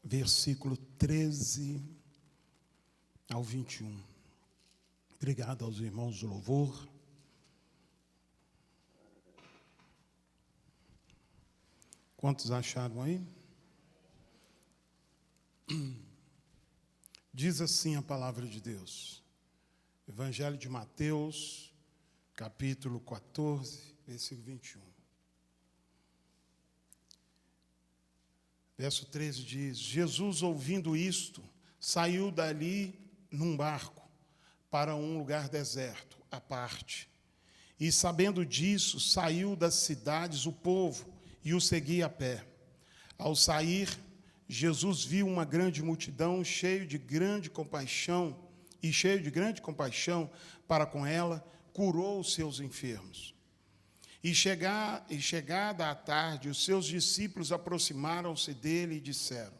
versículo 13 ao 21. Obrigado aos irmãos do louvor. Quantos acharam aí? Diz assim a palavra de Deus. Evangelho de Mateus, capítulo 14, versículo 21. Verso 13 diz: Jesus, ouvindo isto, saiu dali num barco para um lugar deserto, à parte. E, sabendo disso, saiu das cidades o povo e o seguia a pé. Ao sair, Jesus viu uma grande multidão, cheio de grande compaixão para com ela, curou os seus enfermos. E chegada a tarde, os seus discípulos aproximaram-se dele e disseram: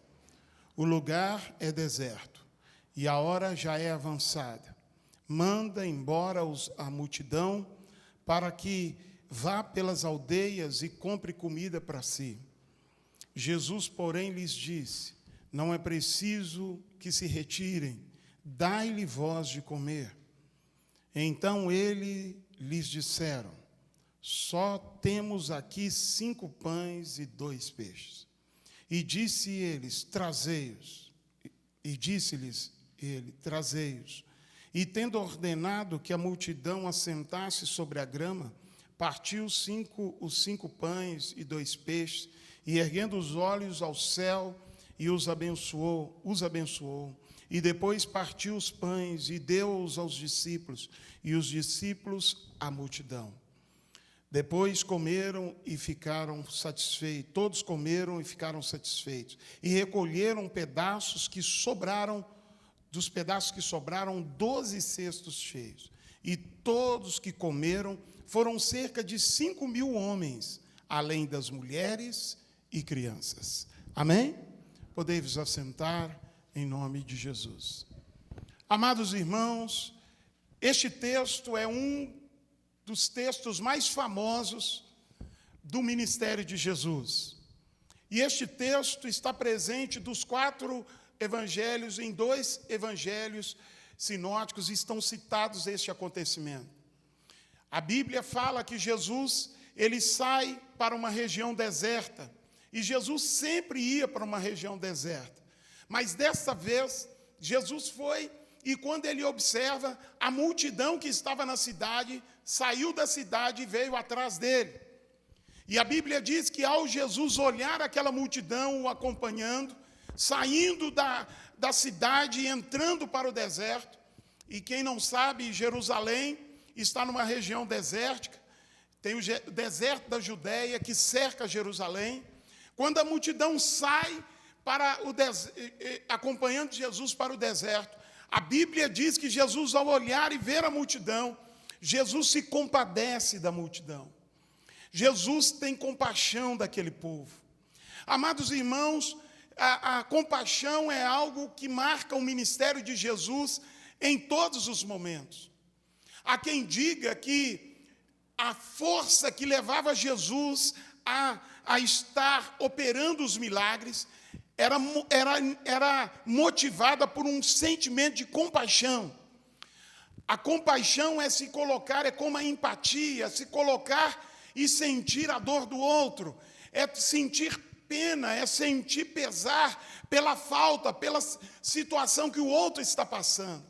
o lugar é deserto, e a hora já é avançada. Manda embora a multidão, para que vá pelas aldeias e compre comida para si. Jesus, porém, lhes disse: não é preciso que se retirem, dai-lhe vós de comer. Então ele lhes disseram: só temos aqui 5 pães e 2 peixes. E disse-lhes: trazei-os. E tendo ordenado que a multidão assentasse sobre a grama, partiu os 5 pães e 2 peixes, e erguendo os olhos ao céu, e os abençoou. E depois partiu os pães e deu-os aos discípulos, e os discípulos à multidão. Depois comeram e ficaram satisfeitos. Todos comeram e ficaram satisfeitos. E recolheram dos pedaços que sobraram, 12 cestos cheios. E todos que comeram foram cerca de 5.000 homens, além das mulheres e crianças. Amém? Podei-vos assentar em nome de Jesus. Amados irmãos, este texto é um dos textos mais famosos do ministério de Jesus. E este texto está presente dos 4 evangelhos, em 2 evangelhos sinóticos estão citados este acontecimento. A Bíblia fala que Jesus, ele sai para uma região deserta, e Jesus sempre ia para uma região deserta. Mas dessa vez, Jesus foi, e quando ele observa a multidão que estava na cidade, saiu da cidade e veio atrás dele. E a Bíblia diz que ao Jesus olhar aquela multidão o acompanhando, saindo da cidade e entrando para o deserto, e quem não sabe, Jerusalém está numa região desértica, tem o deserto da Judéia que cerca Jerusalém. Quando a multidão sai acompanhando Jesus para o deserto, a Bíblia diz que Jesus, ao olhar e ver a multidão, Jesus se compadece da multidão. Jesus tem compaixão daquele povo. Amados irmãos, a compaixão é algo que marca o ministério de Jesus em todos os momentos. Há quem diga que a força que levava Jesus a estar operando os milagres era motivada por um sentimento de compaixão. A compaixão é se colocar, é como a empatia, se colocar e sentir a dor do outro, é sentir pena, é sentir pesar pela falta, pela situação que o outro está passando.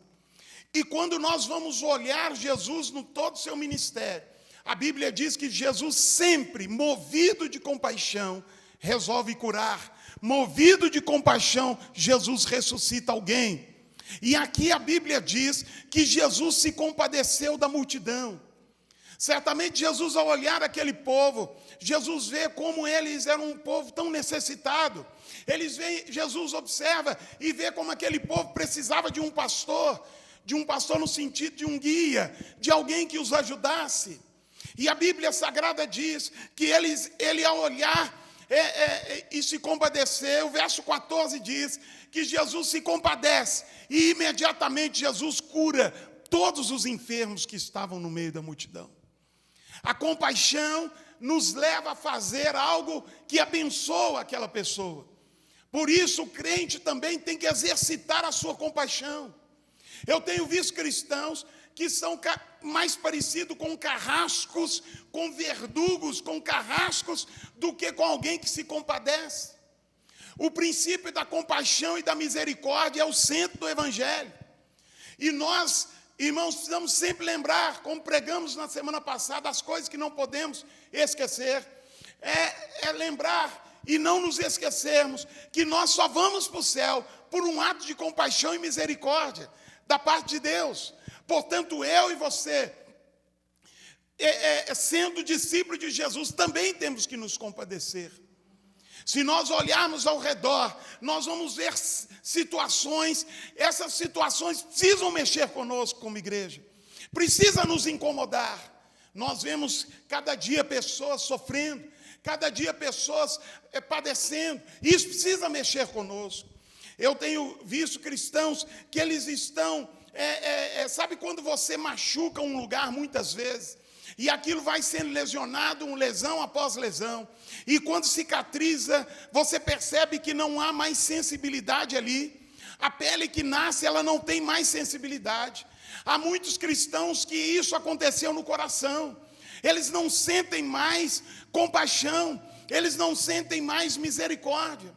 E quando nós vamos olhar Jesus no todo o seu ministério, a Bíblia diz que Jesus sempre, movido de compaixão, resolve curar. Movido de compaixão, Jesus ressuscita alguém. E aqui a Bíblia diz que Jesus se compadeceu da multidão. Certamente Jesus, ao olhar aquele povo, Jesus vê como eles eram um povo tão necessitado. Jesus observa e vê como aquele povo precisava de um pastor no sentido de um guia, de alguém que os ajudasse. E a Bíblia Sagrada diz que ele ao olhar e se compadecer, o verso 14 diz que Jesus se compadece e imediatamente Jesus cura todos os enfermos que estavam no meio da multidão. A compaixão nos leva a fazer algo que abençoa aquela pessoa. Por isso, o crente também tem que exercitar a sua compaixão. Eu tenho visto cristãos que são mais parecidos com carrascos, com verdugos, com carrascos, do que com alguém que se compadece. O princípio da compaixão e da misericórdia é o centro do Evangelho. E nós, irmãos, precisamos sempre lembrar, como pregamos na semana passada, as coisas que não podemos esquecer. É lembrar e não nos esquecermos que nós só vamos para o céu por um ato de compaixão e misericórdia da parte de Deus. Portanto, eu e você, sendo discípulo de Jesus, também temos que nos compadecer. Se nós olharmos ao redor, nós vamos ver situações, essas situações precisam mexer conosco como igreja, precisa nos incomodar. Nós vemos cada dia pessoas sofrendo, cada dia pessoas padecendo, isso precisa mexer conosco. Eu tenho visto cristãos que eles estão, sabe quando você machuca um lugar muitas vezes, e aquilo vai sendo lesionado, lesão após lesão, e quando cicatriza, você percebe que não há mais sensibilidade ali, a pele que nasce, ela não tem mais sensibilidade. Há muitos cristãos que isso aconteceu no coração, eles não sentem mais compaixão, eles não sentem mais misericórdia.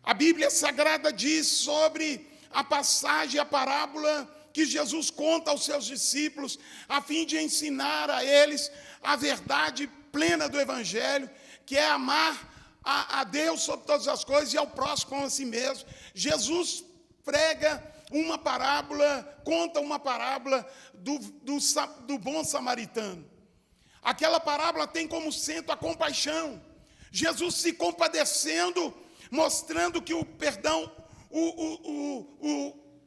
A Bíblia Sagrada diz sobre a passagem, a parábola que Jesus conta aos seus discípulos, a fim de ensinar a eles a verdade plena do Evangelho, que é amar a Deus sobre todas as coisas e ao próximo como a si mesmo. Jesus prega uma parábola, conta uma parábola do bom samaritano. Aquela parábola tem como centro a compaixão. Jesus se compadecendo, mostrando que o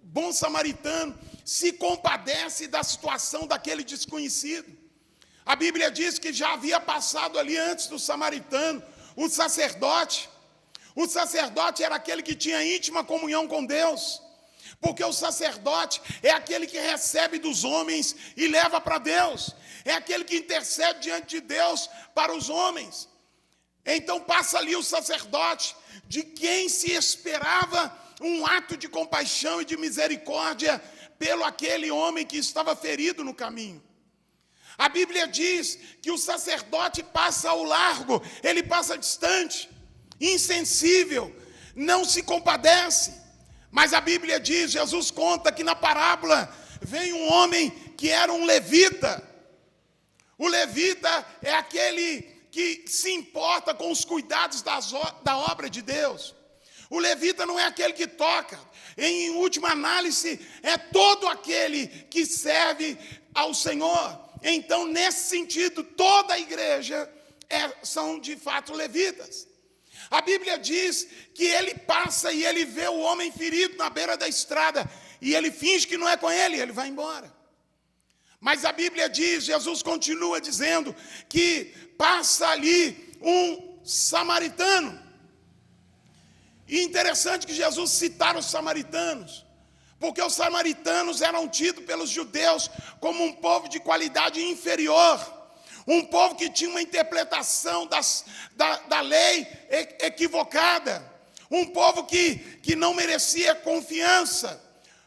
bom samaritano se compadece da situação daquele desconhecido. A Bíblia diz que já havia passado ali antes do samaritano o sacerdote. O sacerdote era aquele que tinha íntima comunhão com Deus, porque o sacerdote é aquele que recebe dos homens e leva para Deus, é aquele que intercede diante de Deus para os homens. Então passa ali o sacerdote, de quem se esperava um ato de compaixão e de misericórdia pelo aquele homem que estava ferido no caminho. A Bíblia diz que o sacerdote passa ao largo, ele passa distante, insensível, não se compadece. Mas a Bíblia diz, Jesus conta que na parábola vem um homem que era um levita. O levita é aquele que se importa com os cuidados da obra de Deus. O levita não é aquele que toca. Em última análise, é todo aquele que serve ao Senhor. Então, nesse sentido, toda a igreja são de fato levitas. A Bíblia diz que ele passa e ele vê o homem ferido na beira da estrada, e ele finge que não é com ele, ele vai embora. Mas a Bíblia diz, Jesus continua dizendo, que passa ali um samaritano. E interessante que Jesus citara os samaritanos, porque os samaritanos eram tidos pelos judeus como um povo de qualidade inferior, um povo que tinha uma interpretação da lei equivocada, um povo que não merecia confiança,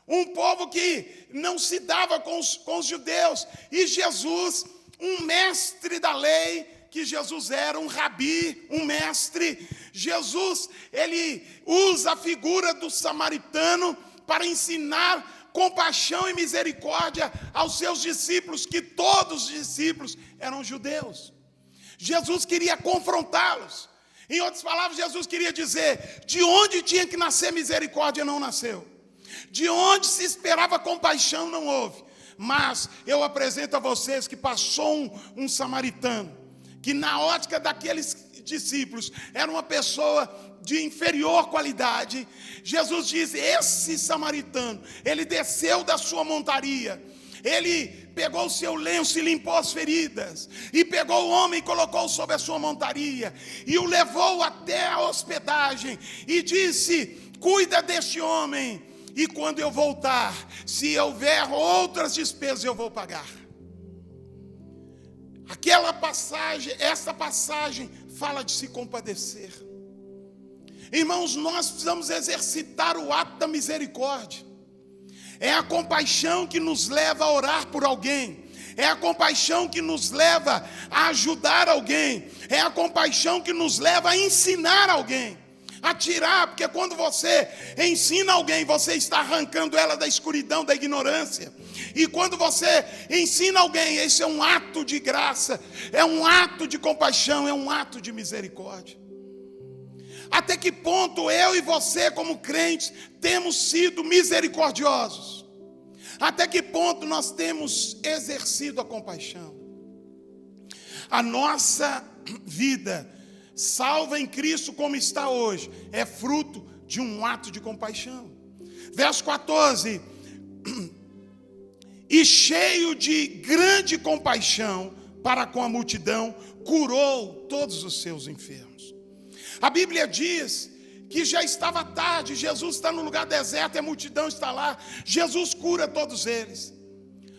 um povo que não se dava com os judeus. E Jesus, um mestre da lei, que Jesus era um rabi, um mestre, Jesus, ele usa a figura do samaritano para ensinar compaixão e misericórdia aos seus discípulos, que todos os discípulos eram judeus. Jesus queria confrontá-los. Em outras palavras, Jesus queria dizer, de onde tinha que nascer misericórdia não nasceu. De onde se esperava compaixão não houve. Mas eu apresento a vocês que passou um samaritano, que na ótica daqueles discípulos era uma pessoa de inferior qualidade. Jesus diz, esse samaritano, ele desceu da sua montaria, ele pegou o seu lenço e limpou as feridas, e pegou o homem e colocou sobre a sua montaria, e o levou até a hospedagem, e disse, cuida deste homem, e quando eu voltar, se houver outras despesas, eu vou pagar. Essa passagem fala de se compadecer. Irmãos, nós precisamos exercitar o ato da misericórdia. É a compaixão que nos leva a orar por alguém. É a compaixão que nos leva a ajudar alguém. É a compaixão que nos leva a ensinar alguém. A tirar, porque quando você ensina alguém, você está arrancando ela da escuridão, da ignorância. E quando você ensina alguém, esse é um ato de graça, é um ato de compaixão, é um ato de misericórdia. Até que ponto eu e você, como crentes, temos sido misericordiosos? Até que ponto nós temos exercido a compaixão? A nossa vida, salva em Cristo como está hoje, é fruto de um ato de compaixão. Verso 14: e cheio de grande compaixão para com a multidão, curou todos os seus enfermos. A Bíblia diz que já estava tarde, Jesus está no lugar deserto e a multidão está lá, Jesus cura todos eles.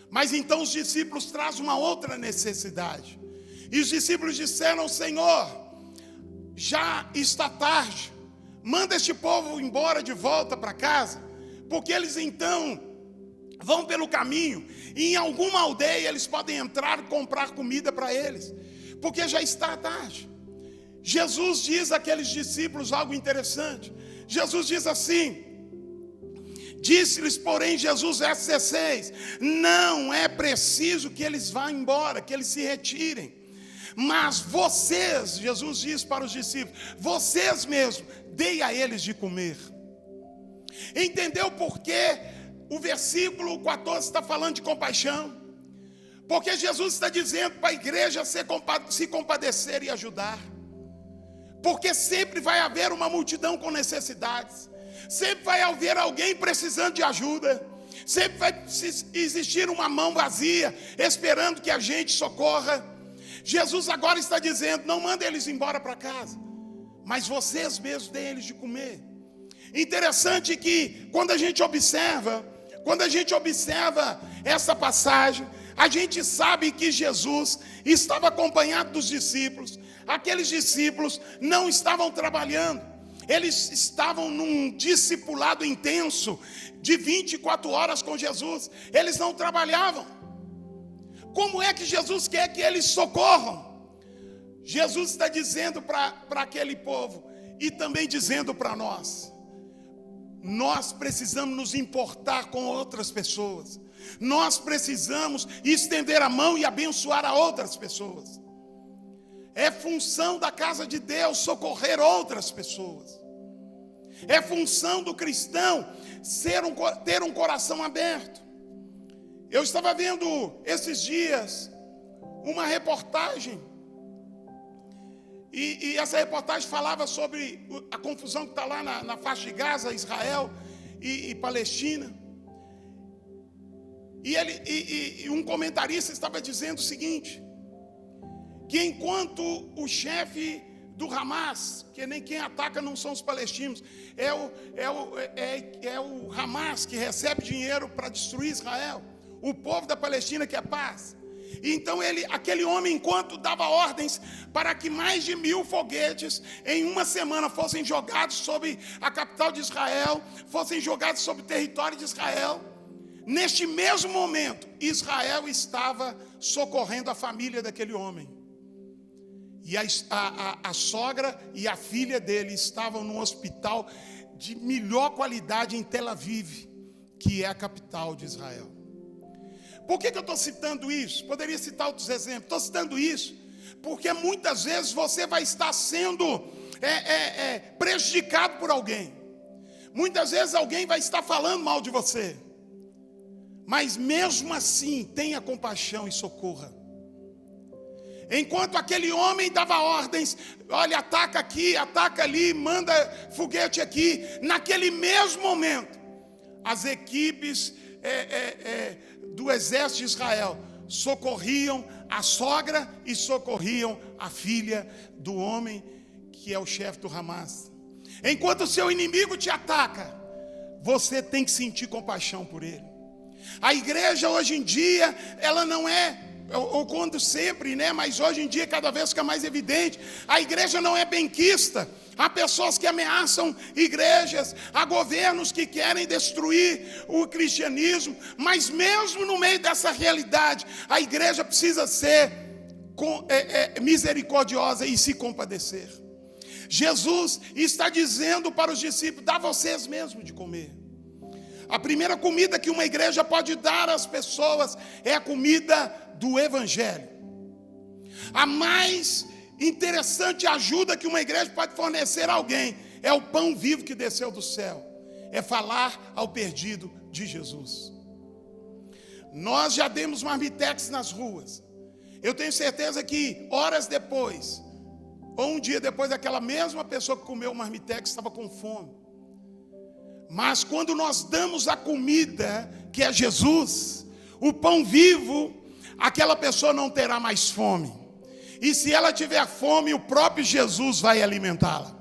Mas então os discípulos trazem uma outra necessidade, e os discípulos disseram: Senhor, já está tarde, manda este povo embora de volta para casa, porque eles então vão pelo caminho, e em alguma aldeia eles podem entrar e comprar comida para eles, porque já está tarde. Jesus diz àqueles discípulos algo interessante. Jesus diz assim: disse-lhes, porém, Jesus, verso 16: não é preciso que eles vá embora, que eles se retirem, mas vocês, Jesus diz para os discípulos, vocês mesmos, dei a eles de comer. Entendeu por que o versículo 14 está falando de compaixão? Porque Jesus está dizendo para a igreja se compadecer e ajudar. Porque sempre vai haver uma multidão com necessidades, sempre vai haver alguém precisando de ajuda, sempre vai existir uma mão vazia esperando que a gente socorra. Jesus agora está dizendo: não manda eles embora para casa, mas vocês mesmos deem eles de comer. Interessante que quando a gente observa essa passagem, a gente sabe que Jesus estava acompanhado dos discípulos. Aqueles discípulos não estavam trabalhando, eles estavam num discipulado intenso de 24 horas com Jesus. Eles não trabalhavam. Como é que Jesus quer que eles socorram? Jesus está dizendo para aquele povo, e também dizendo para nós: nós precisamos nos importar com outras pessoas, nós precisamos estender a mão e abençoar a outras pessoas. É função da casa de Deus socorrer outras pessoas. É função do cristão ter um coração aberto. Eu estava vendo esses dias uma reportagem, e essa reportagem falava sobre a confusão que está lá na faixa de Gaza, Israel e Palestina. E um comentarista estava dizendo o seguinte: que enquanto o chefe do Hamas, que nem quem ataca não são os palestinos, é o Hamas que recebe dinheiro para destruir Israel, o povo da Palestina quer paz. Então aquele homem, enquanto dava ordens para que mais de 1000 foguetes em uma semana fossem jogados sobre a capital de Israel, fossem jogados sobre o território de Israel, neste mesmo momento Israel estava socorrendo a família daquele homem. E a sogra e a filha dele estavam num hospital de melhor qualidade em Tel Aviv, que é a capital de Israel. Por que eu estou citando isso? Poderia citar outros exemplos. Estou citando isso porque muitas vezes você vai estar sendo prejudicado por alguém. Muitas vezes alguém vai estar falando mal de você, mas mesmo assim tenha compaixão e socorra. Enquanto aquele homem dava ordens, olha, ataca aqui, ataca ali, manda foguete aqui, naquele mesmo momento, as equipes do exército de Israel socorriam a sogra e socorriam a filha do homem que é o chefe do Hamas. Enquanto o seu inimigo te ataca, você tem que sentir compaixão por ele. A igreja hoje em dia, ela não é, ou quando sempre, né? Mas hoje em dia cada vez fica mais evidente, a igreja não é benquista, Há pessoas que ameaçam igrejas, há governos que querem destruir o cristianismo, mas mesmo no meio dessa realidade, a igreja precisa ser misericordiosa e se compadecer. Jesus está dizendo para os discípulos: dá vocês mesmos de comer. A primeira comida que uma igreja pode dar às pessoas é a comida do Evangelho. A mais interessante ajuda que uma igreja pode fornecer a alguém é o pão vivo que desceu do céu. É falar ao perdido de Jesus. Nós já demos marmitex nas ruas. Eu tenho certeza que horas depois, ou um dia depois, aquela mesma pessoa que comeu o marmitex estava com fome. Mas quando nós damos a comida, que é Jesus, o pão vivo, aquela pessoa não terá mais fome. E se ela tiver fome, o próprio Jesus vai alimentá-la.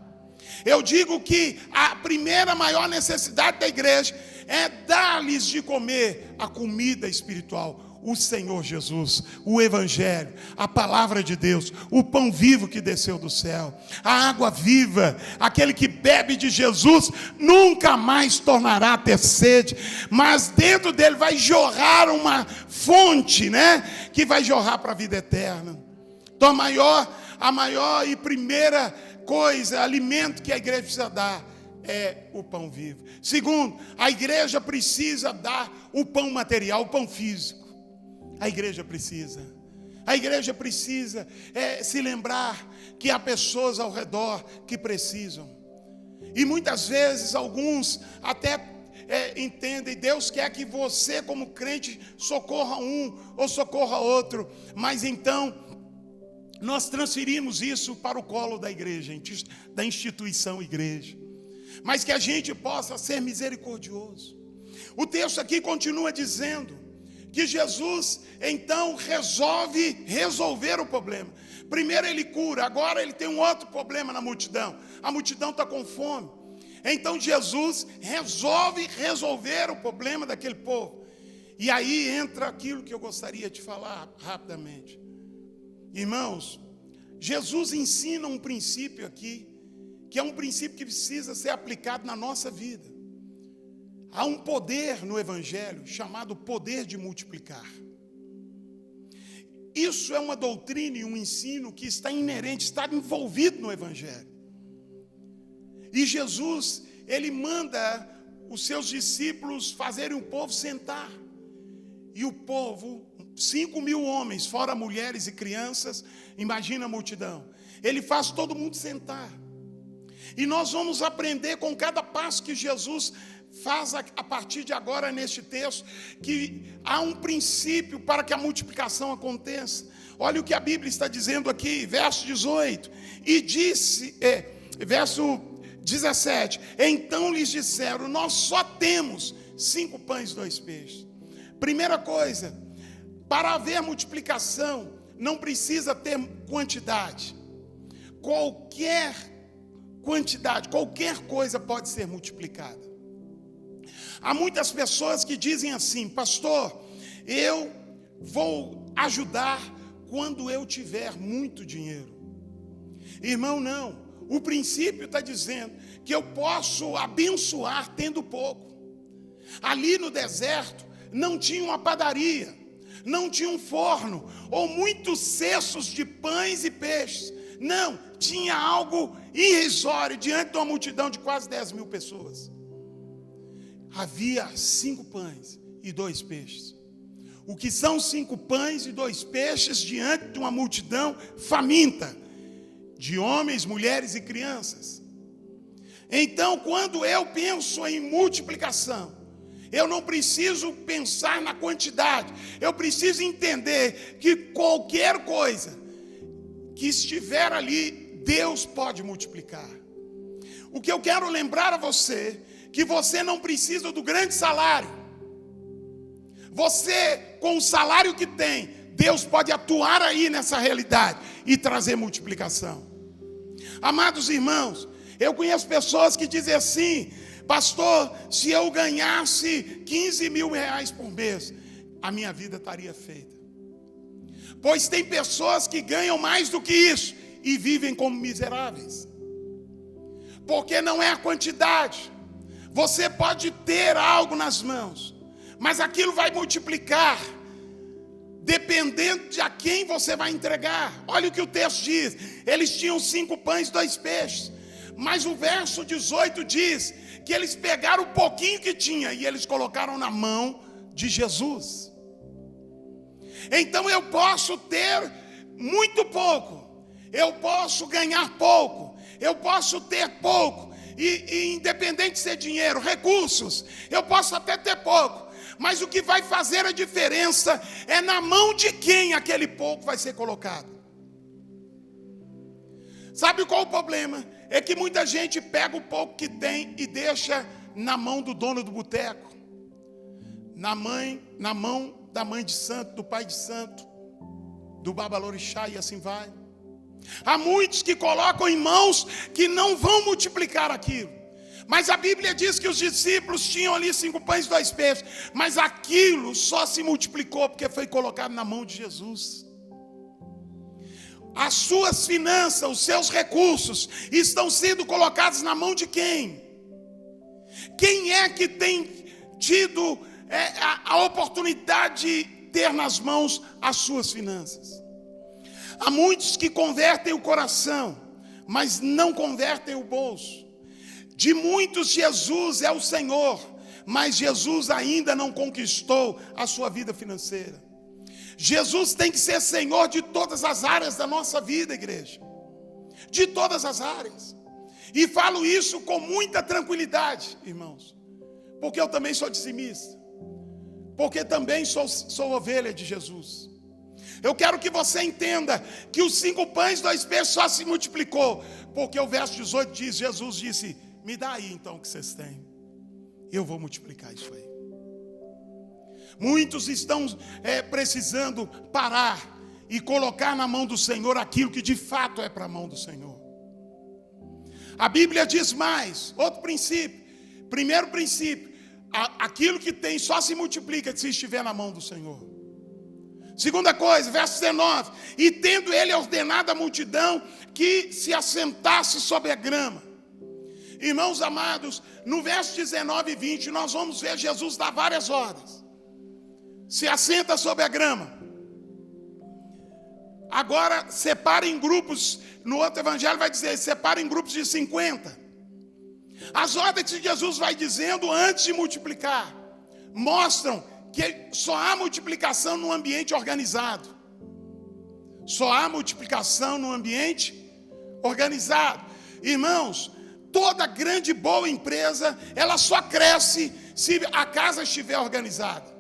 Eu digo que a primeira maior necessidade da igreja é dar-lhes de comer a comida espiritual. O Senhor Jesus, o Evangelho, a palavra de Deus, o pão vivo que desceu do céu, a água viva. Aquele que bebe de Jesus nunca mais tornará a ter sede, mas dentro dele vai jorrar uma fonte, que vai jorrar para a vida eterna. Então a maior e primeira coisa, alimento que a igreja precisa dar é o pão vivo. Segundo, a igreja precisa dar o pão material, o pão físico. A igreja precisa se lembrar que há pessoas ao redor que precisam. E muitas vezes alguns até entendem, Deus quer que você como crente socorra um ou socorra outro, mas então nós transferimos isso para o colo da igreja, da instituição igreja. Mas que a gente possa ser misericordioso. O texto aqui continua dizendo que Jesus então resolver o problema. Primeiro ele cura, agora ele tem um outro problema na multidão. A multidão está com fome. Então Jesus resolve resolver o problema daquele povo. E aí entra aquilo que eu gostaria de falar rapidamente. Irmãos, Jesus ensina um princípio aqui, que é um princípio que precisa ser aplicado na nossa vida. Há um poder no Evangelho chamado poder de multiplicar. Isso é uma doutrina e um ensino que está inerente, está envolvido no Evangelho. E Jesus, ele manda os seus discípulos fazerem o povo sentar. E o povo, 5.000 homens, fora mulheres e crianças, imagina a multidão. Ele faz todo mundo sentar. E nós vamos aprender com cada passo que Jesus faz a partir de agora neste texto, que há um princípio para que a multiplicação aconteça. Olha o que a Bíblia está dizendo aqui, verso 18. E disse, verso 17, então lhes disseram, nós só temos 5 pães e 2 peixes. Primeira coisa, para haver multiplicação, não precisa ter quantidade. Qualquer quantidade, qualquer coisa pode ser multiplicada. Há muitas pessoas que dizem assim, pastor, eu vou ajudar quando eu tiver muito dinheiro. Irmão, não. O princípio está dizendo que eu posso abençoar tendo pouco. Ali no deserto, não tinha uma padaria, não tinha um forno, ou muitos cestos de pães e peixes. Não, tinha algo irrisório diante de uma multidão de quase 10.000 pessoas. Havia 5 pães e 2 peixes. O que são 5 pães e 2 peixes diante de uma multidão faminta, de homens, mulheres e crianças? Então, quando eu penso em multiplicação, eu não preciso pensar na quantidade. Eu preciso entender que qualquer coisa que estiver ali, Deus pode multiplicar. O que eu quero lembrar a você, que você não precisa do grande salário. Você, com o salário que tem, Deus pode atuar aí nessa realidade e trazer multiplicação. Amados irmãos, eu conheço pessoas que dizem assim, pastor, se eu ganhasse 15.000 reais por mês, a minha vida estaria feita. Pois tem pessoas que ganham mais do que isso e vivem como miseráveis. Porque não é a quantidade. Você pode ter algo nas mãos, mas aquilo vai multiplicar dependendo de a quem você vai entregar. Olha o que o texto diz. Eles tinham 5 pães e 2 peixes. Mas o verso 18 diz que eles pegaram o pouquinho que tinha e eles colocaram na mão de Jesus. Então eu posso ter muito pouco, eu posso ganhar pouco, eu posso ter pouco, e independente de ser dinheiro, recursos, eu posso até ter pouco. Mas o que vai fazer a diferença é na mão de quem aquele pouco vai ser colocado. Sabe qual o problema? É que muita gente pega o pouco que tem e deixa na mão do dono do boteco, na mão da mãe de santo, do pai de santo, do babalorixá, e assim vai. Há muitos que colocam em mãos que não vão multiplicar aquilo. Mas a Bíblia diz que os discípulos tinham ali 5 pães e 2 peixes. Mas aquilo só se multiplicou porque foi colocado na mão de Jesus. As suas finanças, os seus recursos estão sendo colocados na mão de quem? Quem é que tem tido a oportunidade de ter nas mãos as suas finanças? Há muitos que convertem o coração, mas não convertem o bolso. De muitos, Jesus é o Senhor, mas Jesus ainda não conquistou a sua vida financeira. Jesus tem que ser Senhor de todas as áreas da nossa vida, igreja. De todas as áreas. E falo isso com muita tranquilidade, irmãos. Porque eu também sou dizimista. Porque também sou ovelha de Jesus. Eu quero que você entenda que os 5 pães e 2 peixes só se multiplicou. Porque o verso 18 diz, Jesus disse, me dá aí então o que vocês têm. Eu vou multiplicar isso aí. Muitos estão precisando parar e colocar na mão do Senhor aquilo que de fato é para a mão do Senhor. A Bíblia diz mais, outro princípio. Primeiro princípio, aquilo que tem só se multiplica se estiver na mão do Senhor. Segunda coisa, verso 19. E tendo ele ordenado à multidão que se assentasse sobre a grama. Irmãos amados, no verso 19 e 20, nós vamos ver Jesus dar várias ordens. Se assenta sobre a grama. Agora, separa em grupos. No outro evangelho vai dizer, separa em grupos de 50. As ordens que Jesus vai dizendo antes de multiplicar mostram que só há multiplicação num ambiente organizado. Só há multiplicação num ambiente organizado. Irmãos, toda grande e boa empresa, ela só cresce se a casa estiver organizada.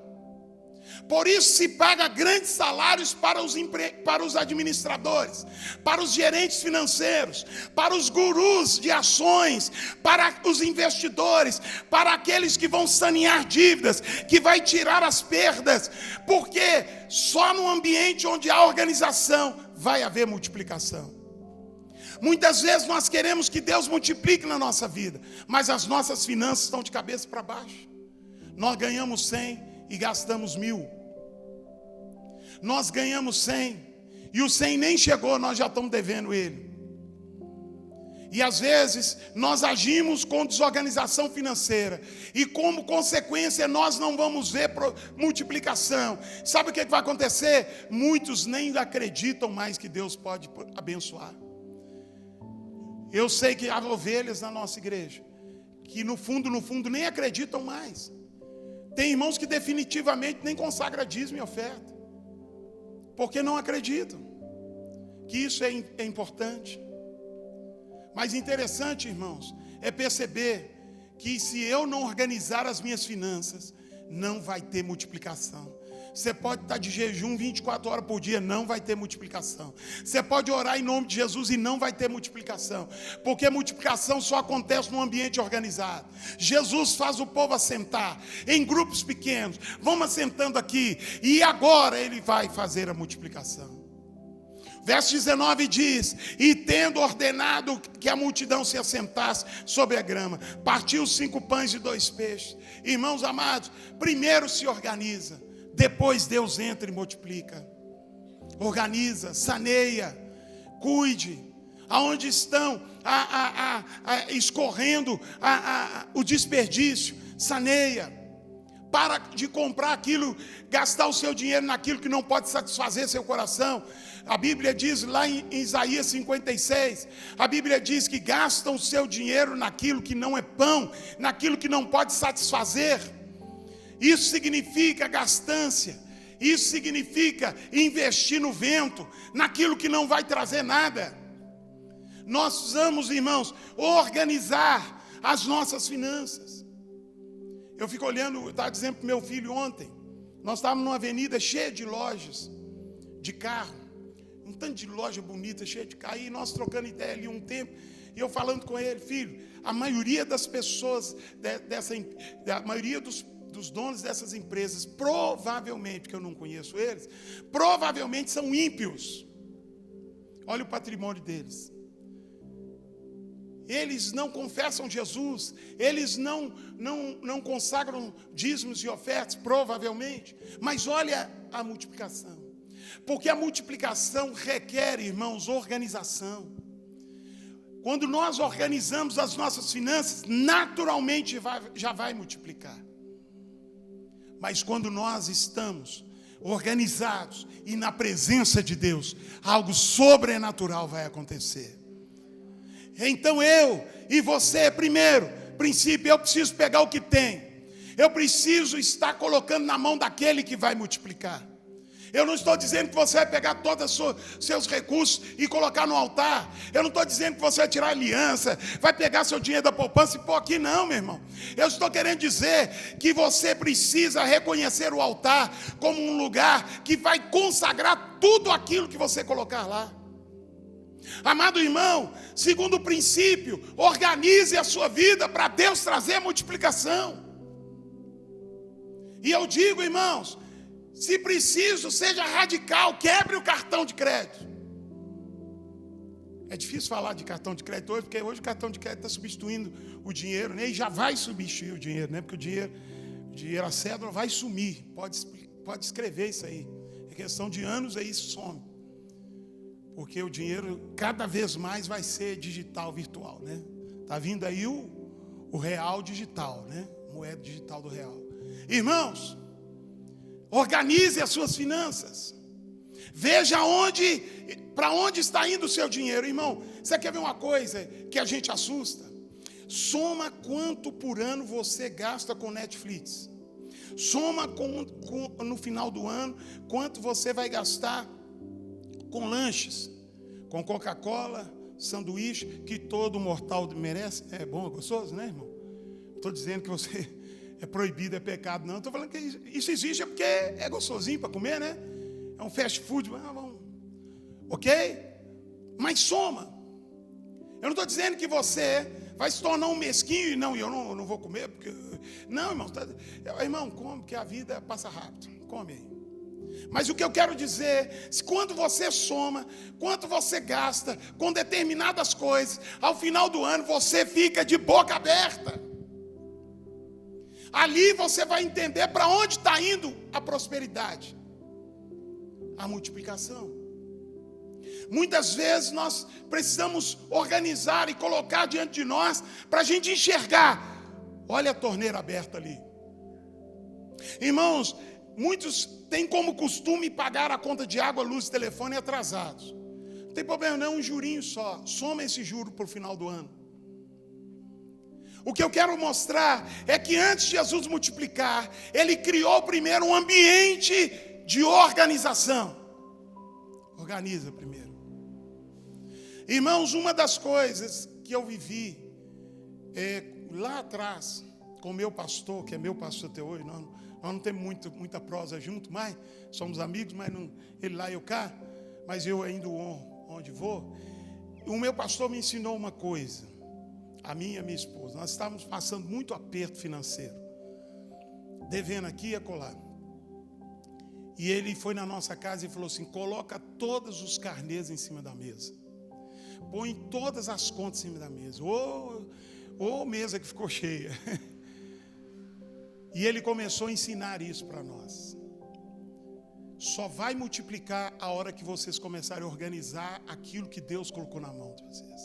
Por isso se paga grandes salários para os administradores, para os gerentes financeiros, para os gurus de ações, para os investidores, para aqueles que vão sanear dívidas, que vai tirar as perdas, porque só no ambiente onde há organização vai haver multiplicação. Muitas vezes nós queremos que Deus multiplique na nossa vida, mas as nossas finanças estão de cabeça para baixo. Nós ganhamos 100 e gastamos 1000. Nós ganhamos 100 e o 100 nem chegou, nós já estamos devendo ele. E às vezes nós agimos com desorganização financeira e como consequência nós não vamos ver multiplicação. Sabe o que vai acontecer? Muitos nem acreditam mais que Deus pode abençoar. Eu sei que há ovelhas na nossa igreja que no fundo nem acreditam mais. Tem irmãos que definitivamente nem consagram dízimo e oferta, porque não acreditam que isso é importante. Mas interessante, irmãos, é perceber que se eu não organizar as minhas finanças, não vai ter multiplicação. Você pode estar de jejum 24 horas por dia, não vai ter multiplicação. Você pode orar em nome de Jesus e não vai ter multiplicação, porque multiplicação só acontece num ambiente organizado. Jesus faz o povo assentar em grupos pequenos, vamos assentando aqui, e agora ele vai fazer a multiplicação. Verso 19 diz, e tendo ordenado que a multidão se assentasse sobre a grama, partiu 5 pães e 2 peixes. Irmãos amados, primeiro se organiza, depois Deus entra e multiplica. Organiza, saneia, cuide. Aonde estão escorrendo o desperdício. Saneia. Para de comprar aquilo, gastar o seu dinheiro naquilo que não pode satisfazer seu coração. A Bíblia diz lá em Isaías 56, a Bíblia diz que gastam o seu dinheiro naquilo que não é pão, naquilo que não pode satisfazer. Isso significa gastância, isso significa investir no vento, naquilo que não vai trazer nada. Nós precisamos, irmãos, organizar as nossas finanças. Eu fico olhando, eu estava dizendo para o meu filho ontem, nós estávamos numa avenida cheia de lojas, de carro, um tanto de loja bonita, cheia de carro, e nós trocando ideia ali um tempo, e eu falando com ele, filho, a maioria das pessoas, a maioria dos donos dessas empresas, provavelmente, porque eu não conheço eles, provavelmente são ímpios. Olha o patrimônio deles. Eles não confessam Jesus, eles não consagram dízimos e ofertas, provavelmente. Mas olha a multiplicação. Porque a multiplicação requer, irmãos, organização. Quando nós organizamos as nossas finanças, naturalmente já vai multiplicar. Mas quando nós estamos organizados e na presença de Deus, algo sobrenatural vai acontecer. Então eu e você, primeiro princípio, eu preciso pegar o que tem. Eu preciso estar colocando na mão daquele que vai multiplicar. Eu não estou dizendo que você vai pegar todos os seus recursos e colocar no altar. Eu não estou dizendo que você vai tirar aliança, vai pegar seu dinheiro da poupança e pôr aqui, não, meu irmão. Eu estou querendo dizer que você precisa reconhecer o altar como um lugar que vai consagrar tudo aquilo que você colocar lá. Amado irmão, segundo o princípio, organize a sua vida para Deus trazer multiplicação. E eu digo, irmãos, se preciso, seja radical, quebre o cartão de crédito. É difícil falar de cartão de crédito hoje, porque hoje o cartão de crédito está substituindo o dinheiro, né? E já vai substituir o dinheiro, né? Porque o dinheiro, a cédula vai sumir. Pode escrever isso aí. É questão de anos, aí some. Porque o dinheiro cada vez mais vai ser digital, virtual, né? Está vindo aí o real digital, né? Moeda digital do real. Irmãos, organize as suas finanças. Veja para onde está indo o seu dinheiro. Irmão, você quer ver uma coisa que a gente assusta? Soma quanto por ano você gasta com Netflix. Soma no final do ano quanto você vai gastar com lanches, com Coca-Cola, sanduíche, que todo mortal merece. É bom, é gostoso, né, irmão? Não estou dizendo que você é proibido, é pecado, não. Estou falando que isso existe porque é gostosinho para comer, né? É um fast food, vamos. Ok? Mas soma. Eu não estou dizendo que você vai se tornar um mesquinho e eu não vou comer, porque... Não, irmão, irmão, come, porque a vida passa rápido. Come aí. Mas o que eu quero dizer, quando você soma, quanto você gasta com determinadas coisas, ao final do ano você fica de boca aberta. Ali você vai entender para onde está indo a prosperidade, a multiplicação. Muitas vezes nós precisamos organizar e colocar diante de nós para a gente enxergar. Olha a torneira aberta ali. Irmãos, muitos têm como costume pagar a conta de água, luz e telefone atrasados. Não tem problema não, um jurinho só. Soma esse juro para o final do ano. O que eu quero mostrar é que antes de Jesus multiplicar, Ele criou primeiro um ambiente de organização. Organiza primeiro. Irmãos, uma das coisas que eu vivi lá atrás, com o meu pastor, que é meu pastor até hoje, nós não temos muita prosa junto, mas somos amigos, mas não, ele lá e eu cá, mas eu ainda onde vou. O meu pastor me ensinou uma coisa, a mim e a minha esposa. Nós estávamos passando muito aperto financeiro, devendo aqui e acolá. E ele foi na nossa casa e falou assim: coloca todos os carnês em cima da mesa, põe todas as contas em cima da mesa. Ô mesa que ficou cheia. E ele começou a ensinar isso para nós. Só vai multiplicar a hora que vocês começarem a organizar aquilo que Deus colocou na mão de vocês.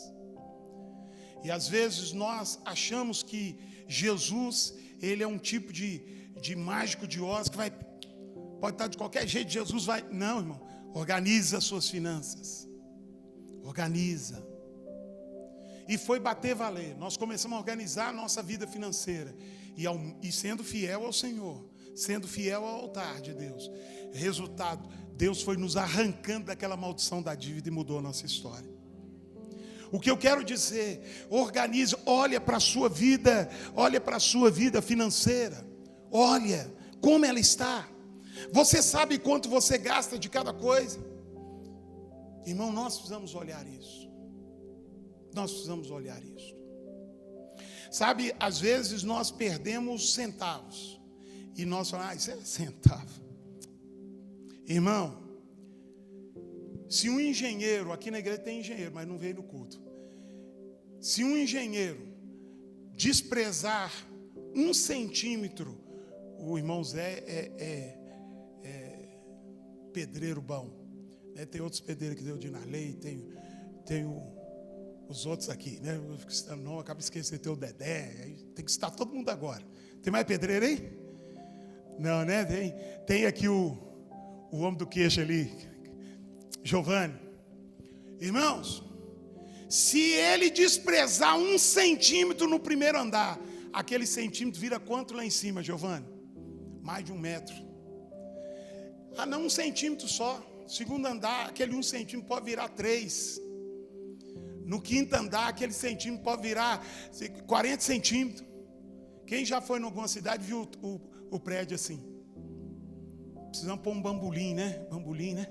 E às vezes nós achamos que Jesus, ele é um tipo de mágico de Oz que pode estar de qualquer jeito, Jesus vai... Não, irmão, organiza as suas finanças. Organiza. E foi bater valer. Nós começamos a organizar a nossa vida financeira. E sendo fiel ao Senhor, sendo fiel ao altar de Deus. Resultado, Deus foi nos arrancando daquela maldição da dívida e mudou a nossa história. O que eu quero dizer, organize, olha para a sua vida financeira. Olha como ela está. Você sabe quanto você gasta de cada coisa? Irmão, nós precisamos olhar isso. Nós precisamos olhar isso. Sabe, às vezes nós perdemos centavos. E nós falamos, isso é centavo. Irmão, se um engenheiro, aqui na igreja tem engenheiro, mas não veio no culto. Se um engenheiro desprezar 1 centímetro, o irmão Zé é pedreiro bom. Né? Tem outros pedreiros que deu de Narley, tem os outros aqui, né? Não, acaba esquecendo de ter o Dedé, tem que citar todo mundo agora. Tem mais pedreiro aí? Não, né? Tem aqui o homem do queixo ali, Giovanni. Irmãos, se ele desprezar 1 centímetro no primeiro andar, aquele centímetro vira quanto lá em cima, Giovanni? Mais de 1 metro. Ah, não, 1 centímetro só. Segundo andar, aquele 1 centímetro pode virar 3. No 5º andar, aquele centímetro pode virar 40 centímetros. Quem já foi em alguma cidade viu o prédio assim? Precisamos pôr um bambolim, né? Bambolim, né?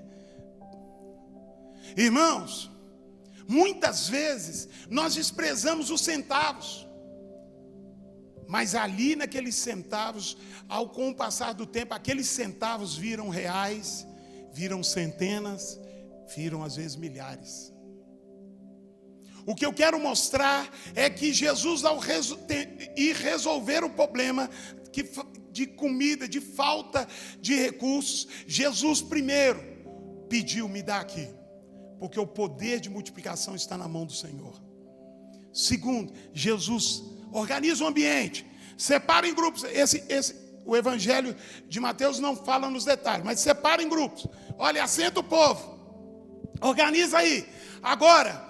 Irmãos, muitas vezes nós desprezamos os centavos. Mas ali naqueles centavos, com o passar do tempo, aqueles centavos viram reais, viram centenas, viram às vezes milhares. O que eu quero mostrar é que Jesus, ao resolver o problema de comida, de falta de recursos, Jesus primeiro pediu, me dá aqui, porque o poder de multiplicação está na mão do Senhor. Segundo, Jesus organiza o ambiente, separa em grupos. O Evangelho de Mateus não fala nos detalhes, mas separa em grupos. Olha, assenta o povo, organiza aí. Agora,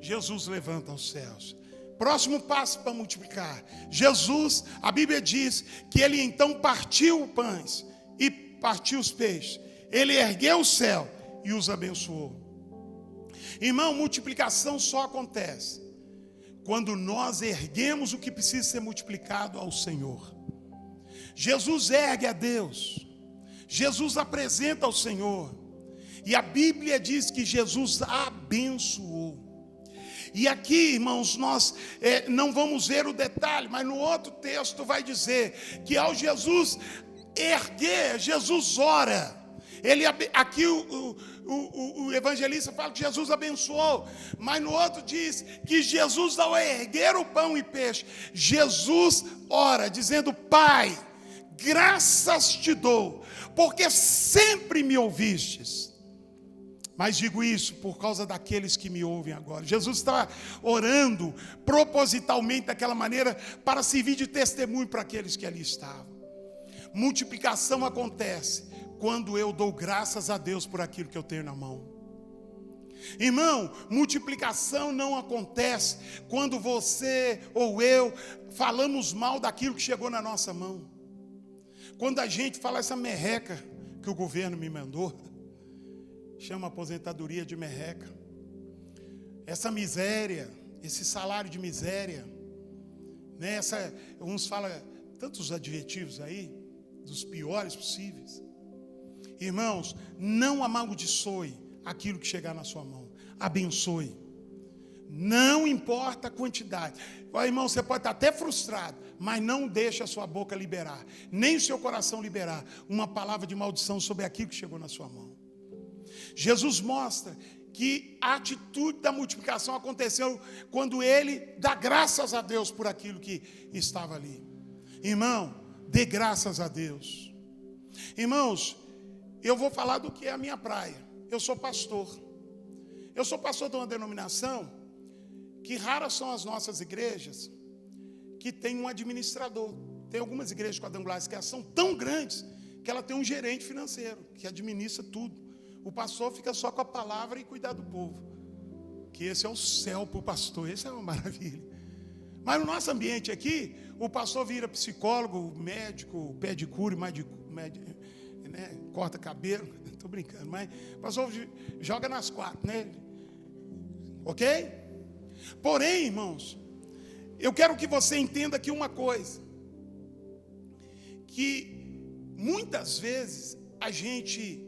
Jesus levanta aos céus. Próximo passo para multiplicar. Jesus, a Bíblia diz que ele então partiu os pães e partiu os peixes. Ele ergueu o céu e os abençoou. Irmão, multiplicação só acontece quando nós erguemos o que precisa ser multiplicado ao Senhor. Jesus ergue a Deus. Jesus apresenta ao Senhor. E a Bíblia diz que Jesus abençoou. E aqui, irmãos, nós não vamos ver o detalhe, mas no outro texto vai dizer que ao Jesus erguer, Jesus ora. Aqui o evangelista fala que Jesus abençoou, mas no outro diz que Jesus, ao erguer o pão e peixe, Jesus ora, dizendo: Pai, graças te dou, porque sempre me ouvistes. Mas digo isso por causa daqueles que me ouvem agora. Jesus estava orando propositalmente daquela maneira para servir de testemunho para aqueles que ali estavam. Multiplicação acontece quando eu dou graças a Deus por aquilo que eu tenho na mão. Irmão, multiplicação não acontece quando você ou eu falamos mal daquilo que chegou na nossa mão. Quando a gente fala essa merreca que o governo me mandou, chama aposentadoria de merreca. Essa miséria, esse salário de miséria, né? Uns falam tantos adjetivos aí, dos piores possíveis. Irmãos, não amaldiçoe aquilo que chegar na sua mão. Abençoe. Não importa a quantidade. Irmão, você pode estar até frustrado, mas não deixe a sua boca liberar, nem o seu coração liberar uma palavra de maldição sobre aquilo que chegou na sua mão. Jesus mostra que a atitude da multiplicação aconteceu quando ele dá graças a Deus por aquilo que estava ali. Irmão, dê graças a Deus. Irmãos, eu vou falar do que é a minha praia. Eu sou pastor. Eu sou pastor de uma denominação que raras são as nossas igrejas que tem um administrador. Tem algumas igrejas quadrangulares que são tão grandes que ela tem um gerente financeiro que administra tudo. O pastor fica só com a palavra e cuidar do povo. Que esse é o céu para o pastor, esse é uma maravilha. Mas no nosso ambiente aqui, o pastor vira psicólogo, médico, pedicure, né, corta cabelo. Estou brincando, mas o pastor joga nas quatro, né? Ok? Porém, irmãos, eu quero que você entenda aqui uma coisa. Que muitas vezes a gente,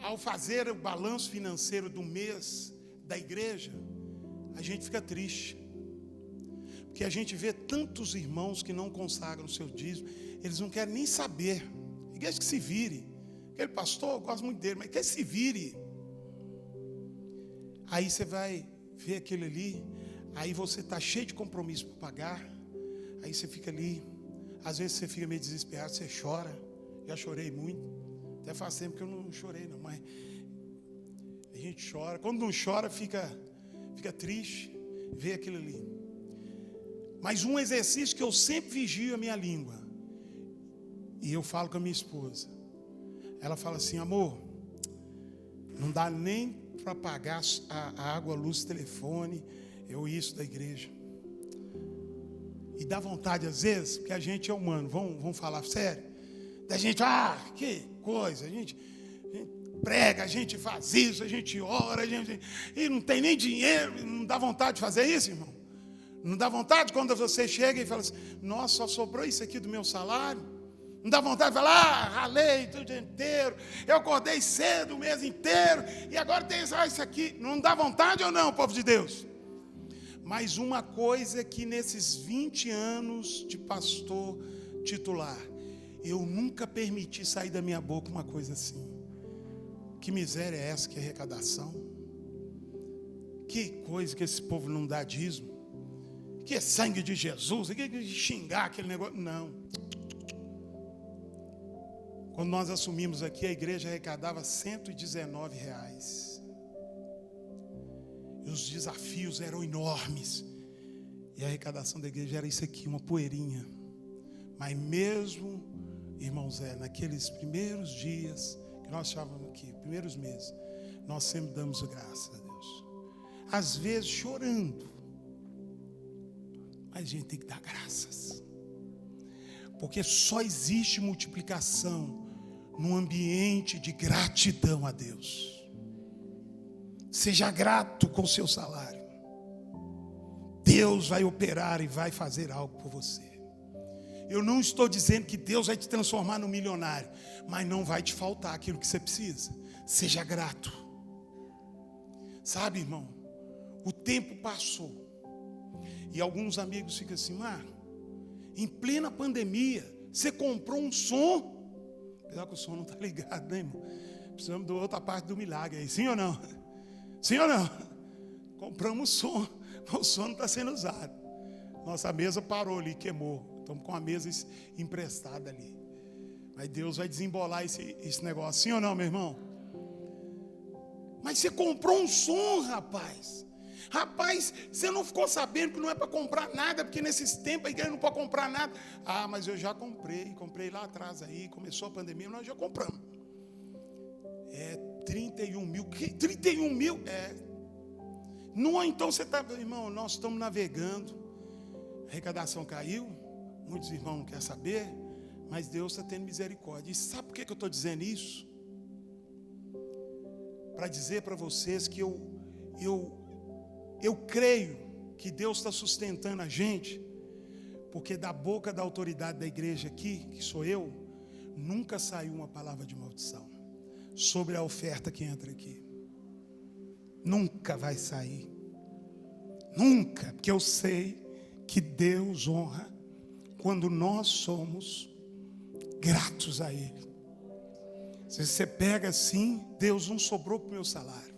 ao fazer o balanço financeiro do mês da igreja, a gente fica triste. Porque a gente vê tantos irmãos que não consagram o seu dízimo, eles não querem nem saber. Igreja que se vire. Aquele pastor, eu gosto muito dele, mas que se vire. Aí você vai ver aquele ali, aí você está cheio de compromisso para pagar, aí você fica ali, às vezes você fica meio desesperado, você chora. Já chorei muito, até faz tempo que eu não chorei não, mas a gente chora. Quando não chora, fica triste, vê aquilo ali. Mas um exercício que eu sempre vigio a minha língua, e eu falo com a minha esposa, ela fala assim: amor, não dá nem para pagar a água, a luz, o telefone, isso da igreja. E dá vontade às vezes, porque a gente é humano, vamos falar sério, da gente, que coisa, a gente prega, a gente faz isso, a gente ora, e não tem nem dinheiro, não dá vontade de fazer isso, irmão? Não dá vontade quando você chega e fala assim: nossa, só sobrou isso aqui do meu salário? Não dá vontade de falar: ralei o dia inteiro, eu acordei cedo o mês inteiro, e agora tem isso aqui. Não dá vontade ou não, povo de Deus? Mas uma coisa é que nesses 20 anos de pastor titular, eu nunca permiti sair da minha boca uma coisa assim. Que miséria é essa, que arrecadação? Que coisa que esse povo não dá dízimo? Que é sangue de Jesus? Que xingar aquele negócio? Não. Quando nós assumimos aqui, a igreja arrecadava R$119. E os desafios eram enormes. E a arrecadação da igreja era isso aqui, uma poeirinha. Mas mesmo, irmãos, naqueles primeiros dias que nós estávamos aqui, primeiros meses, nós sempre damos graças a Deus. Às vezes chorando. Mas a gente tem que dar graças. Porque só existe multiplicação num ambiente de gratidão a Deus. Seja grato com o seu salário. Deus vai operar e vai fazer algo por você. Eu não estou dizendo que Deus vai te transformar num milionário, mas não vai te faltar aquilo que você precisa. Seja grato. Sabe, irmão, o tempo passou. E alguns amigos ficam assim: em plena pandemia, você comprou um som. Apesar que o som não está ligado, né, irmão? Precisamos da outra parte do milagre aí, sim ou não? Sim ou não? Compramos som, mas o som não está sendo usado. Nossa mesa parou ali, queimou. Estamos com a mesa emprestada ali. Mas Deus vai desembolar esse negócio, sim ou não, meu irmão? Mas você comprou um som, rapaz. Rapaz, você não ficou sabendo que não é para comprar nada, porque nesses tempos a igreja não pode comprar nada. Mas eu já comprei lá atrás aí, começou a pandemia, nós já compramos. 31 mil, 31 mil? Não, então você está, irmão, nós estamos navegando, a arrecadação caiu, muitos irmãos não querem saber, mas Deus está tendo misericórdia. E sabe por que eu estou dizendo isso? Para dizer para vocês que eu creio que Deus está sustentando a gente, porque da boca da autoridade da igreja aqui, que sou eu, nunca saiu uma palavra de maldição sobre a oferta que entra aqui. Nunca vai sair. Nunca, porque eu sei que Deus honra quando nós somos gratos a Ele. Se você pega assim, Deus não sobrou para o meu salário,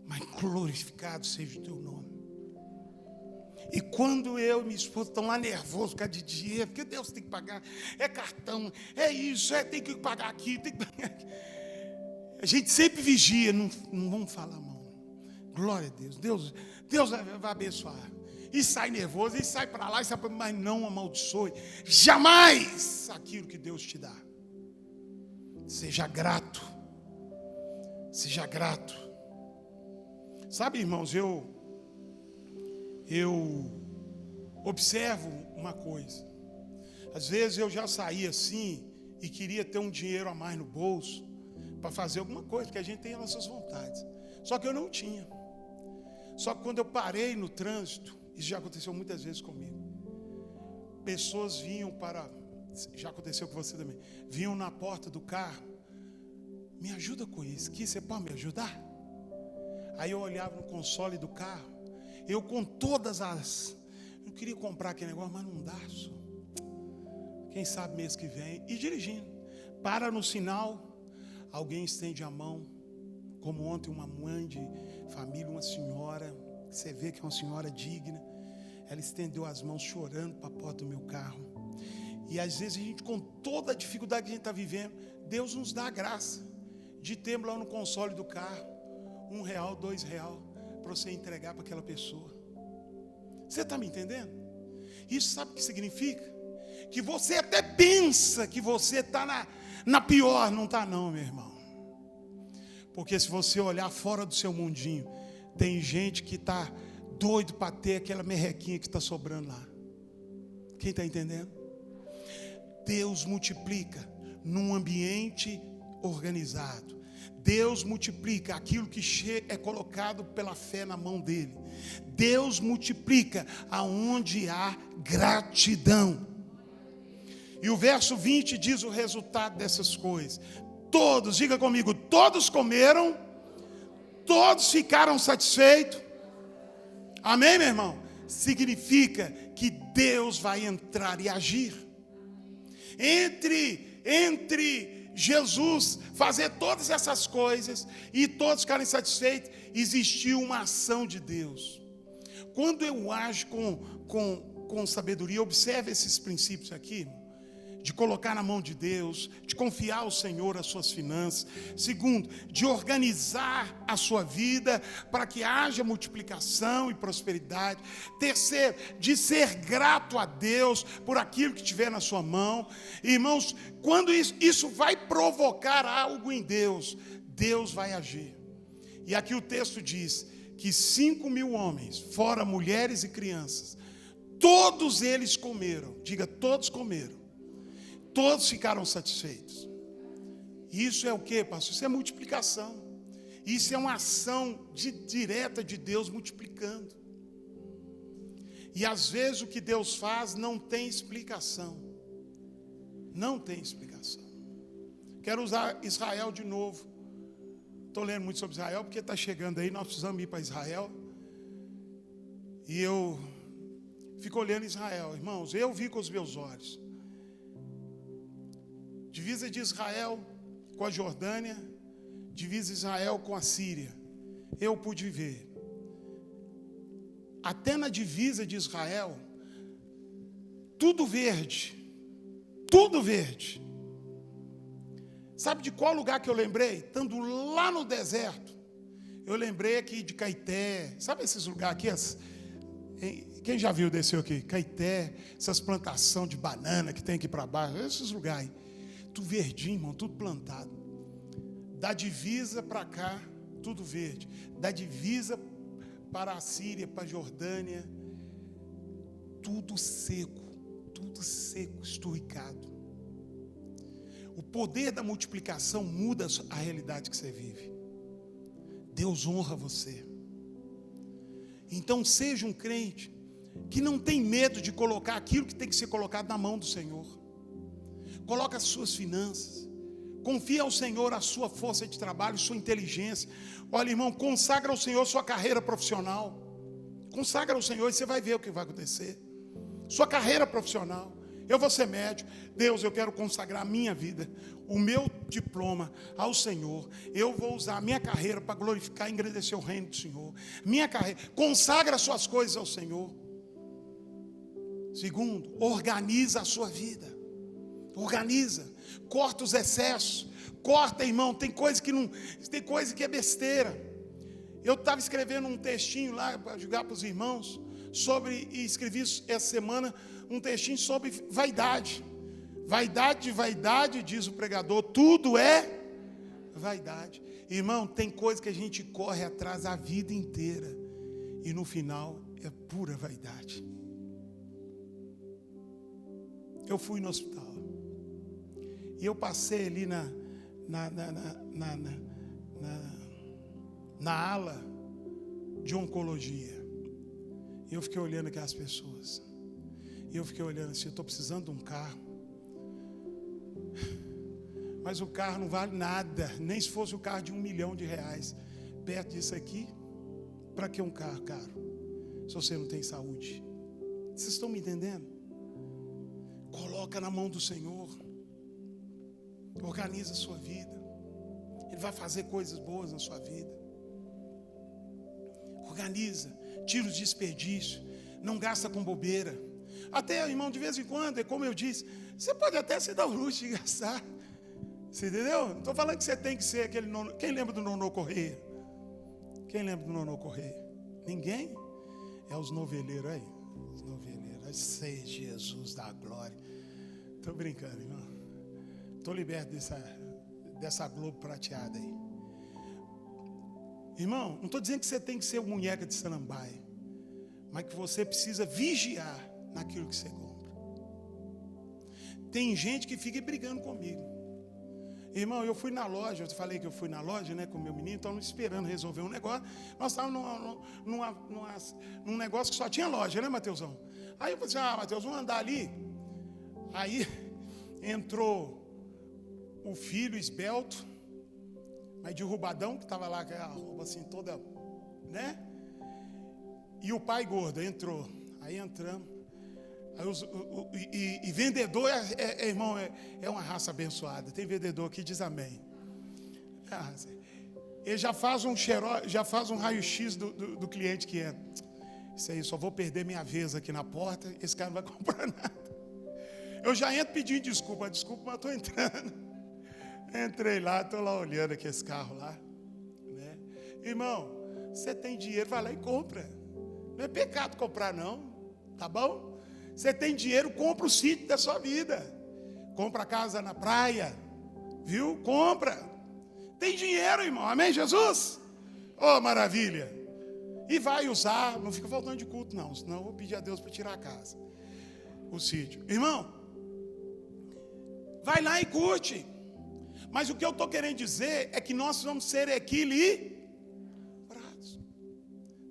mas glorificado seja o teu nome. E quando eu e minha esposa estão lá nervosos por causa de dinheiro, porque Deus tem que pagar, é cartão, é isso, tem que pagar aqui, tem que pagar aqui. A gente sempre vigia, não vamos falar mal. Glória a Deus. Deus vai abençoar. E sai nervoso, e sai para lá, e sai para... mas não amaldiçoe jamais aquilo que Deus te dá. Seja grato. Seja grato. Sabe, irmãos, eu observo uma coisa. Às vezes eu já saí assim e queria ter um dinheiro a mais no bolso para fazer alguma coisa, porque a gente tem as nossas vontades. Só que eu não tinha. Só que quando eu parei no trânsito, isso já aconteceu muitas vezes comigo. Pessoas vinham já aconteceu com você também, vinham na porta do carro, me ajuda com isso, que você pode me ajudar? Aí eu olhava no console do carro, eu com todas as... Eu queria comprar aquele negócio, mas não dá, só. Quem sabe mês que vem, e dirigindo. Para no sinal, alguém estende a mão, como ontem uma mãe de família, uma senhora, você vê que é uma senhora digna, ela estendeu as mãos chorando para a porta do meu carro. E às vezes a gente, com toda a dificuldade que a gente está vivendo, Deus nos dá a graça de ter lá no console do carro R$1, R$2 para você entregar para aquela pessoa. Você está me entendendo? Isso sabe o que significa? Que você até pensa que você está na pior. Não está não, meu irmão. Porque se você olhar fora do seu mundinho, tem gente que está doido para ter aquela merrequinha que está sobrando lá. Quem está entendendo? Deus multiplica num ambiente organizado. Deus multiplica aquilo que é colocado pela fé na mão dele. Deus multiplica aonde há gratidão. E o verso 20 diz o resultado dessas coisas. Todos, diga comigo, todos comeram, todos ficaram satisfeitos. Amém, meu irmão? Significa que Deus vai entrar e agir. Entre Jesus fazer todas essas coisas e todos ficarem satisfeitos, existiu uma ação de Deus. Quando eu ajo com sabedoria, observe esses princípios aqui, de colocar na mão de Deus, de confiar ao Senhor as suas finanças. Segundo, de organizar a sua vida para que haja multiplicação e prosperidade. Terceiro, de ser grato a Deus por aquilo que tiver na sua mão. Irmãos, quando isso vai provocar algo em Deus, Deus vai agir. E aqui o texto diz que 5.000 homens, fora mulheres e crianças, todos eles comeram. Diga, todos comeram. Todos ficaram satisfeitos. Isso é o que, pastor? Isso é multiplicação. Isso é uma ação direta de Deus multiplicando. E às vezes o que Deus faz não tem explicação. Não tem explicação. Quero usar Israel de novo. Estou lendo muito sobre Israel porque está chegando aí, nós precisamos ir para Israel. E eu fico olhando Israel, irmãos, eu vi com os meus olhos. Divisa de Israel com a Jordânia, divisa de Israel com a Síria. Eu pude ver. Até na divisa de Israel, tudo verde. Tudo verde. Sabe de qual lugar que eu lembrei? Estando lá no deserto. Eu lembrei aqui de Caeté. Sabe esses lugares aqui? Quem já viu desceu aqui? Caeté, essas plantações de banana que tem aqui para baixo. Esses lugares aí. Tudo verdinho, irmão, tudo plantado. Da divisa para cá, tudo verde. Da divisa para a Síria, para a Jordânia, tudo seco, esturricado. O poder da multiplicação muda a realidade que você vive. Deus honra você. Então seja um crente que não tem medo de colocar aquilo que tem que ser colocado na mão do Senhor. Coloca as suas finanças. Confia ao Senhor a sua força de trabalho, sua inteligência. Olha, irmão, consagra ao Senhor sua carreira profissional. Consagra ao Senhor e você vai ver o que vai acontecer. Sua carreira profissional. Eu vou ser médico. Deus, eu quero consagrar a minha vida, o meu diploma ao Senhor. Eu vou usar a minha carreira para glorificar e engrandecer o reino do Senhor. Minha carreira. Consagra as suas coisas ao Senhor. Segundo, organiza a sua vida. Organiza, corta os excessos, corta, irmão, tem coisa que é besteira. Eu estava escrevendo um textinho lá para jogar para os irmãos e escrevi essa semana um textinho sobre vaidade. Vaidade, vaidade, diz o pregador, tudo é vaidade. Irmão, tem coisa que a gente corre atrás a vida inteira e no final é pura vaidade. Eu fui no hospital e eu passei ali na ala de oncologia. E eu fiquei olhando aquelas pessoas. E eu fiquei olhando assim, eu estou precisando de um carro. Mas o carro não vale nada, nem se fosse o carro de R$1 milhão. Perto disso aqui, para que um carro caro? Se você não tem saúde. Vocês estão me entendendo? Coloca na mão do Senhor. Organiza a sua vida. Ele vai fazer coisas boas na sua vida. Organiza, tira os desperdícios, não gasta com bobeira. Até, irmão, de vez em quando, é como eu disse, você pode até se dar o luxo de gastar. Você entendeu? Não estou falando que você tem que ser aquele nono. Quem lembra do Nonô Correia? Quem lembra do Nonô Correia? Ninguém? É os noveleiros aí. Os noveleiros. Sei, Jesus da glória. Estou brincando, irmão. Estou liberto dessa Globo prateada aí. Irmão, não estou dizendo que você tem que ser munheca de samambaia, mas que você precisa vigiar naquilo que você compra. Tem gente que fica brigando comigo. Irmão, eu fui na loja, eu falei que eu fui na loja, né, com o meu menino, estávamos esperando resolver um negócio. Nós estávamos num negócio que só tinha loja, né, Mateusão? Aí eu falei assim, Mateus, vamos andar ali. Aí entrou o filho esbelto, mas derrubadão, que estava lá com a roupa assim toda, né? E o pai gordo entrou. Aí entramos. Aí vendedor, irmão, é uma raça abençoada. Tem vendedor aqui, diz amém. Ele já faz um raio-x do cliente que entra. Isso aí, só vou perder minha vez aqui na porta. Esse cara não vai comprar nada. Eu já entro pedindo desculpa, mas estou entrando. Entrei lá, estou lá olhando aqui esse carro lá, né? Irmão, você tem dinheiro, vai lá e compra. Não é pecado comprar não, tá bom? Você tem dinheiro, compra o sítio da sua vida. Compra a casa na praia, viu? Compra. Tem dinheiro, irmão, amém, Jesus? Oh, maravilha. E vai usar, não fica faltando de culto não, senão eu vou pedir a Deus para tirar a casa, o sítio. Irmão, vai lá e curte. Mas o que eu estou querendo dizer é que nós vamos ser equilibrados.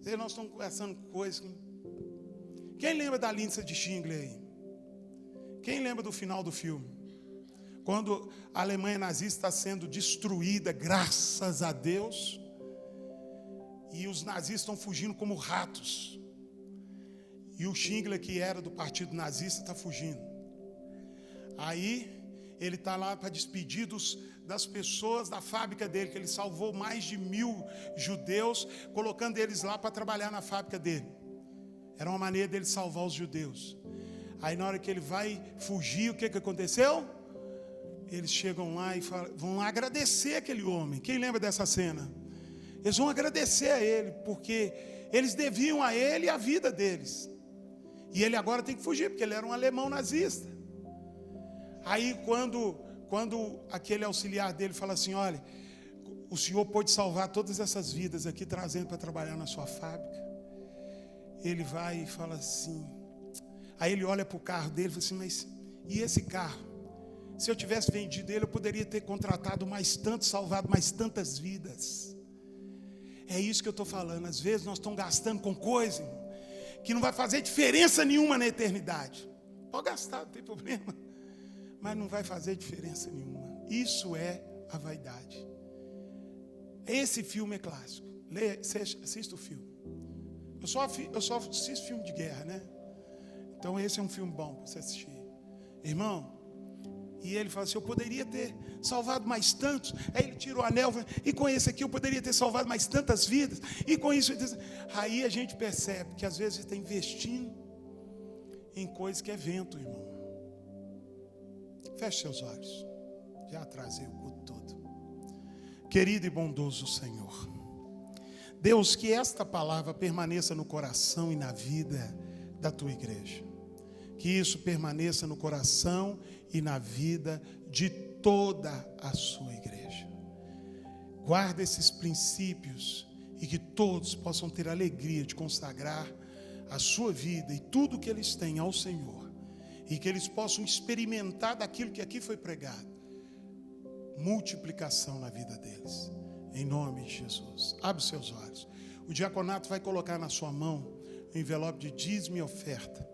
Nós estamos conversando coisas. Quem lembra da Lindsay de Schindler aí? Quem lembra do final do filme? Quando a Alemanha nazista está sendo destruída, graças a Deus, e os nazistas estão fugindo como ratos. E o Schindler, que era do partido nazista, está fugindo. Aí ele está lá para despedir das pessoas da fábrica dele, que ele salvou mais de 1000 judeus, colocando eles lá para trabalhar na fábrica dele. Era uma maneira dele salvar os judeus. Aí na hora que ele vai fugir, o que aconteceu? Eles chegam lá e vão lá agradecer aquele homem. Quem lembra dessa cena? Eles vão agradecer a ele, porque eles deviam a ele a vida deles. E ele agora tem que fugir, porque ele era um alemão nazista. Aí quando aquele auxiliar dele fala assim, olha, o senhor pode salvar todas essas vidas aqui, trazendo para trabalhar na sua fábrica. Ele vai e fala assim, aí ele olha para o carro dele e fala assim, mas e esse carro? Se eu tivesse vendido ele, eu poderia ter contratado mais tanto, salvado mais tantas vidas. É isso que eu estou falando. Às vezes nós estamos gastando com coisa, irmão, que não vai fazer diferença nenhuma na eternidade. Pode gastar, não tem problema, mas não vai fazer diferença nenhuma. Isso é a vaidade. Esse filme é clássico. Leia, assista o filme. Eu só assisto filme de guerra, né? Então esse é um filme bom para você assistir. Irmão, e ele fala assim, eu poderia ter salvado mais tantos. Aí ele tira o anel, e com esse aqui eu poderia ter salvado mais tantas vidas. E com isso, aí a gente percebe que às vezes está investindo em coisas que é vento, irmão. Feche seus olhos. Já atrasei o culto todo. Querido e bondoso Senhor, Deus, que esta palavra permaneça no coração e na vida da tua igreja. Que isso permaneça no coração e na vida de toda a sua igreja. Guarda esses princípios e que todos possam ter a alegria de consagrar a sua vida e tudo que eles têm ao Senhor. E que eles possam experimentar daquilo que aqui foi pregado. Multiplicação na vida deles. Em nome de Jesus. Abre os seus olhos. O diaconato vai colocar na sua mão um envelope de dízimo e oferta.